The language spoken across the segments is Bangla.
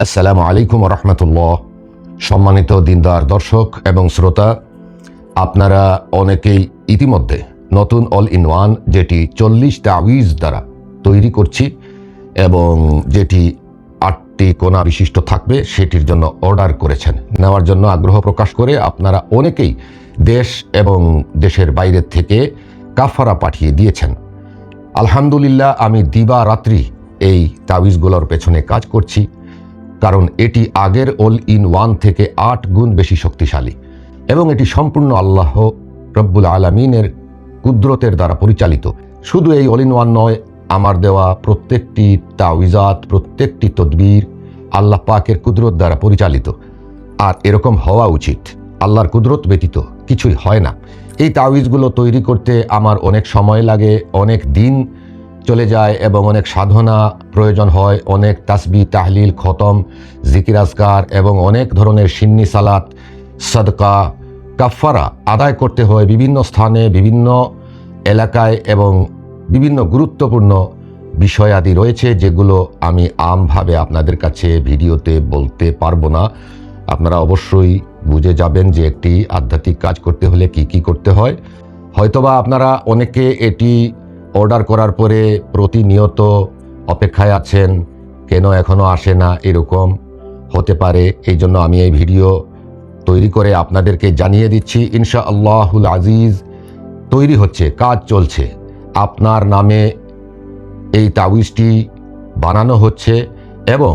আসসালামু আলাইকুম রহমতুল্লাহ। সম্মানিত দিনদার দর্শক এবং শ্রোতা, আপনারা অনেকেই ইতিমধ্যে নতুন অল ইন ওয়ান যেটি 40 তাবিজ দ্বারা তৈরি করছি এবং যেটি 8টি কোণা বিশিষ্ট থাকবে সেটির জন্য অর্ডার করেছেন। নেওয়ার জন্য আগ্রহ প্রকাশ করে আপনারা অনেকেই দেশ এবং দেশের বাইরের থেকে কাফারা পাঠিয়ে দিয়েছেন। আলহামদুলিল্লাহ, আমি দিবা রাত্রি এই তাবিজগুলোর পেছনে কাজ করছি, কারণ এটি আগের অল ইন ওয়ান থেকে 8 গুণ বেশি শক্তিশালী এবং এটি সম্পূর্ণ আল্লাহ রব্বুল আলামিনের কুদরতের দ্বারা পরিচালিত। শুধু এই অল ইন ওয়ান নয়, আমার দেওয়া প্রত্যেকটি তাওয়িজাত, প্রত্যেকটি তদবির আল্লাহ পাকের কুদরত দ্বারা পরিচালিত, আর এরকম হওয়া উচিত। আল্লাহর কুদরত ব্যতীত কিছুই হয় না। এই তাওয়িজগুলো তৈরি করতে আমার অনেক সময় লাগে, অনেক দিন চলে যায় এবং অনেক সাধনা প্রয়োজন হয়, অনেক তাসবিহ, তাহলিল, খতম, জিকির আজকার এবং অনেক ধরনের সিন্নি সালাত, সাদকা, কাফারা আদায় করতে হয় বিভিন্ন স্থানে, বিভিন্ন এলাকায় এবং বিভিন্ন গুরুত্বপূর্ণ বিষয়াদি রয়েছে যেগুলো আমি আমভাবে আপনাদের কাছে ভিডিওতে বলতে পারবো না। আপনারা অবশ্যই বুঝে যাবেন যে একটি আধ্যাত্মিক কাজ করতে হলে কি কি করতে হয়। হয়তোবা আপনারা অনেকে এটি অর্ডার করার পরে প্রতিনিয়ত অপেক্ষায় আছেন, কেন এখনও আসে না, এরকম হতে পারে। এই জন্য আমি এই ভিডিও তৈরি করে আপনাদেরকে জানিয়ে দিচ্ছি, ইনশাআল্লাহুল আজিজ তৈরি হচ্ছে, কাজ চলছে। আপনার নামে এই তাবিজটি বানানো হচ্ছে এবং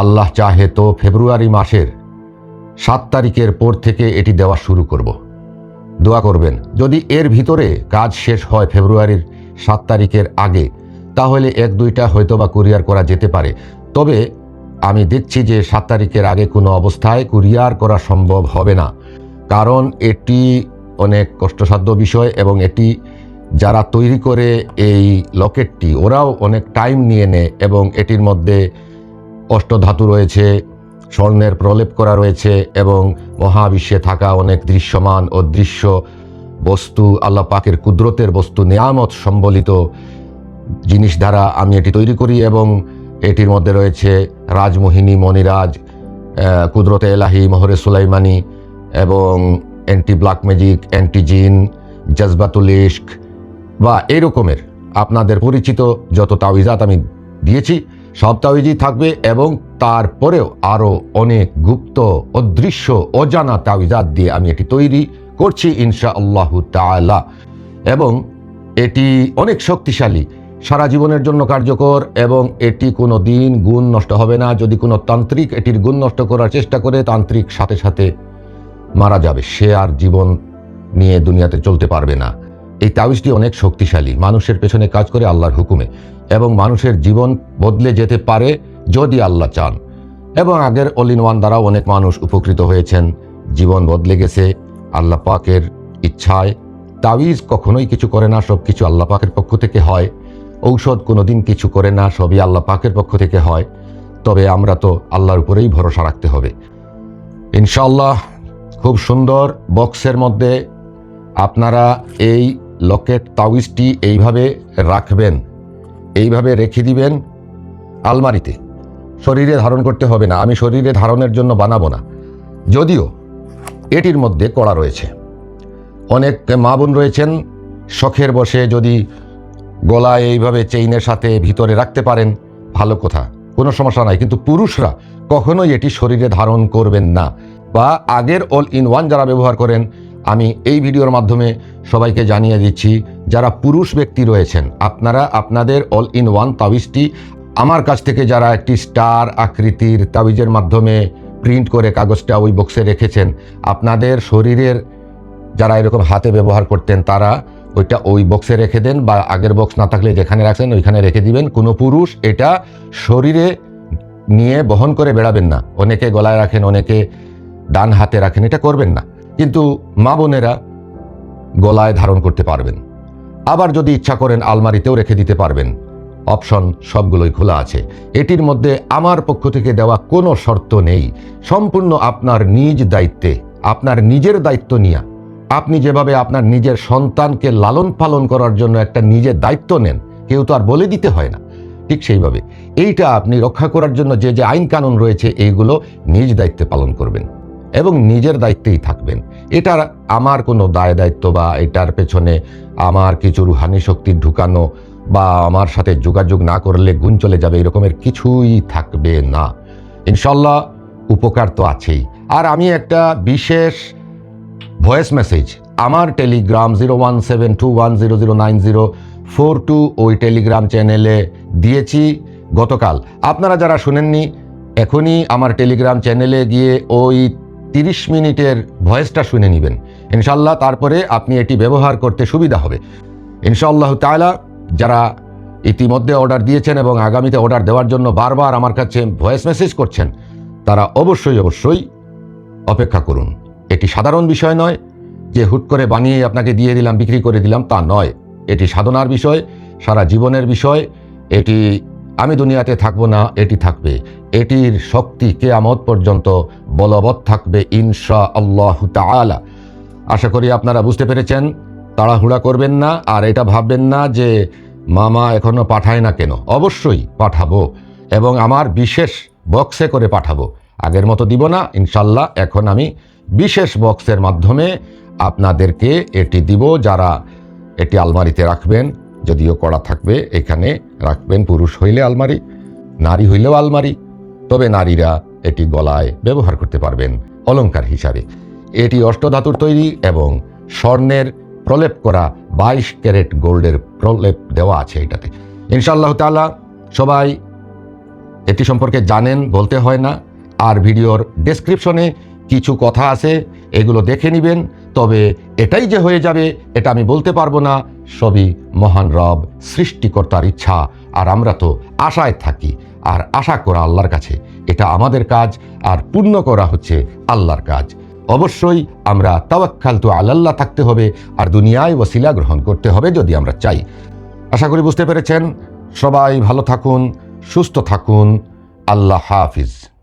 আল্লাহ চাহে তো ফেব্রুয়ারি মাসের 7 তারিখের পর থেকে এটি দেওয়া শুরু করব। দোয়া করবেন, যদি এর ভিতরে কাজ শেষ হয় ফেব্রুয়ারির 7 তারিখের আগে, তাহলে 1-2টা হয়তোবা কুরিয়ার করা যেতে পারে। তবে আমি দেখছি যে 7 তারিখের আগে কোনো অবস্থায় কুরিয়ার করা সম্ভব হবে না, কারণ এটি অনেক কষ্টসাধ্য বিষয় এবং এটি যারা তৈরি করে এই লকেটটি, ওরাও অনেক টাইম নিয়ে নেয় এবং এটির মধ্যে অষ্টধাতু রয়েছে, স্বর্ণের প্রলেপ করা রয়েছে এবং মহাবিশ্বে থাকা অনেক দৃশ্যমান অদৃশ্য বস্তু, আল্লাহ পাকের কুদরতের বস্তু, নেয়ামত সম্বলিত জিনিস দ্বারা আমি এটি তৈরি করি এবং এটির মধ্যে রয়েছে রাজমোহিনী, মণিরাজ, কুদরতে এলাহি, মোহরে সুলাইমানি এবং অ্যান্টি ব্ল্যাক ম্যাজিক, অ্যান্টি জিন, জজবাতুল ইশক বা এই রকমের আপনাদের পরিচিত যত তাওয়িজাত আমি দিয়েছি সব তাওয়িজই থাকবে এবং তারপরেও আরও অনেক গুপ্ত, অদৃশ্য, অজানা তাওয়িজাত দিয়ে আমি এটি তৈরি করছি ইনশাআল্লাহু তাআলা। এবং এটি অনেক শক্তিশালী, সারা জীবনের জন্য কার্যকর এবং এটি কোনো দিন গুণ নষ্ট হবে না। যদি কোনো তান্ত্রিক এটির গুণ নষ্ট করার চেষ্টা করে, তান্ত্রিক সাথে সাথে মারা যাবে, সে আর জীবন নিয়ে দুনিয়াতে চলতে পারবে না। এই তাবিজটি অনেক শক্তিশালী, মানুষের পেছনে কাজ করে আল্লাহর হুকুমে এবং মানুষের জীবন বদলে যেতে পারে যদি আল্লাহ চান। এবং আগের অল ইন ওয়ান দ্বারাও অনেক মানুষ উপকৃত হয়েছেন, জীবন বদলে গেছে আল্লাহ পাকের ইচ্ছায়। তাবিজ কখনোই কিছু করে না, সব কিছু আল্লাহ পাকের পক্ষ থেকে হয়। ঔষধ কোনো দিন কিছু করে না, সবই আল্লাহ পাকের পক্ষ থেকে হয়। তবে আমরা তো আল্লাহর উপরেই ভরসা রাখতে হবে। ইনশাআল্লাহ খুব সুন্দর বক্সের মধ্যে আপনারা এই লকেট তাবিজটি এইভাবে রাখবেন, এইভাবে রেখে দিবেন আলমারিতে। শরীরে ধারণ করতে হবে না, আমি শরীরে ধারণের জন্য বানাবো না। যদিও এটির মধ্যে কড়া রয়েছে, অনেক মা বোন রয়েছেন শখের বসে যদি গলায় এইভাবে চেইনের সাথে ভিতরে রাখতে পারেন ভালো কথা, কোনো সমস্যা নাই, কিন্তু পুরুষরা কখনোই এটি শরীরে ধারণ করবেন না। বা আগের অল ইন ওয়ান যারা ব্যবহার করেন, আমি এই ভিডিওর মাধ্যমে সবাইকে জানিয়ে দিচ্ছি, যারা পুরুষ ব্যক্তি রয়েছেন, আপনারা আপনাদের অল ইন ওয়ান তাবিজটি আমার কাছ থেকে যারা একটি স্টার আকৃতির তাবিজের মাধ্যমে প্রিন্ট করে কাগজটা ওই বক্সে রেখেছেন, আপনাদের শরীরের যারা এরকম হাতে ব্যবহার করতেন তারা ওইটা ওই বক্সে রেখে দেন, বা আগের বক্স না থাকলে যেখানে রাখছেন ওইখানে রেখে দিবেন। কোনো পুরুষ এটা শরীরে নিয়ে বহন করে বেড়াবেন না। অনেকে গলায় রাখেন, অনেকে ডান হাতে রাখেন, এটা করবেন না। কিন্তু মা বোনেরা গলায় ধারণ করতে পারবেন, আবার যদি ইচ্ছা করেন আলমারিতেও রেখে দিতে পারবেন। অপশন সবগুলোই খোলা আছে। এটির মধ্যে আমার পক্ষ থেকে দেওয়া কোনো শর্ত নেই, সম্পূর্ণ আপনার নিজ দায়িত্বে, আপনার নিজের দায়িত্ব নিয়ে আপনি যেভাবে আপনার নিজের সন্তানকে লালন পালন করার জন্য একটা নিজের দায়িত্ব নেন, কেউ তো আর বলে দিতে হয় না, ঠিক সেইভাবে এইটা আপনি রক্ষা করার জন্য যে যে আইন কানুন রয়েছে এইগুলো নিজ দায়িত্বে পালন করবেন এবং নিজের দায়িত্বেই থাকবেন। এটার আমার কোনো দায় দায়িত্ব বা এটার পেছনে আমার কিছু রুহানি শক্তি ঢুকানো বা আমার সাথে যোগাযোগ না করলে গুণ চলে যাবে এরকমের কিছুই থাকবে না। ইনশাল্লাহ উপকার তো আছেই। আর আমি একটা বিশেষ ভয়েস মেসেজ আমার টেলিগ্রাম 0172100904 ওই টেলিগ্রাম চ্যানেলে দিয়েছি গতকাল। আপনারা যারা শুনেননি এখনই আমার টেলিগ্রাম চ্যানেলে গিয়ে ওই 30 মিনিটের ভয়েসটা শুনে নেবেন ইনশাল্লাহ। তারপরে আপনি এটি ব্যবহার করতে সুবিধা হবে ইনশাআল্লাহ তাআলা। যারা ইতিমধ্যে অর্ডার দিয়েছেন এবং আগামীতে অর্ডার দেওয়ার জন্য বারবার আমার কাছে ভয়েস মেসেজ করছেন, তারা অবশ্যই অপেক্ষা করুন। এটি সাধারণ বিষয় নয় যে হুট করে বানিয়ে আপনাকে দিয়ে দিলাম, বিক্রি করে দিলাম, তা নয়। এটি সাধনার বিষয়, সারা জীবনের বিষয়। এটি আমি দুনিয়াতে থাকবো না, এটি থাকবে। এটির শক্তি কিয়ামত পর্যন্ত বলবৎ থাকবে ইনশাআল্লাহু তাআলা। আশা করি আপনারা বুঝতে পেরেছেন। তাড়াহুড়া করবেন না আর এটা ভাববেন না যে মামা এখনো পাঠায় না কেন। অবশ্যই পাঠাবো এবং আমার বিশেষ বক্সে করে পাঠাবো। আগের মতো দিব না ইনশাল্লাহ। এখন আমি বিশেষ বক্সের মাধ্যমে আপনাদেরকে এটি দিব। যারা এটি আলমারিতে রাখবেন, যদিও কড়া থাকবে, এখানে রাখবেন। পুরুষ হইলে আলমারি, নারী হইলেও আলমারি, তবে নারীরা এটি গলায় ব্যবহার করতে পারবেন অলংকার হিসাবে। এটি অষ্টধাতুর তৈরি এবং স্বর্ণের প্রলেপ করা 22 ক্যারেট গোল্ডের প্রলেপ দেওয়া আছে এটাতে ইনশাআল্লাহ তাআলা। সবাই এটি সম্পর্কে জানেন, বলতে হয় না। আর ভিডিওর ডেসক্রিপশনে কিছু কথা আছে, এগুলো দেখে নেবেন। তবে এটাই যে হয়ে যাবে এটা আমি বলতে পারবো না। সবই মহান রব সৃষ্টিকর্তার ইচ্ছা। আর আমরা তো আশায় থাকি, আর আশা করা আল্লাহর কাছে, এটা আমাদের কাজ। আর পূর্ণ করা হচ্ছে আল্লাহর কাজ। অবশ্যই আমরা তাওয়াক্কালতু আলাল্লাহ থাকতে হবে আর দুনিয়ায় ওসিলা গ্রহণ করতে হবে যদি আমরা চাই। আশা করি বুঝতে পেরেছেন। সবাই ভালো থাকুন, সুস্থ থাকুন। আল্লাহ হাফিজ।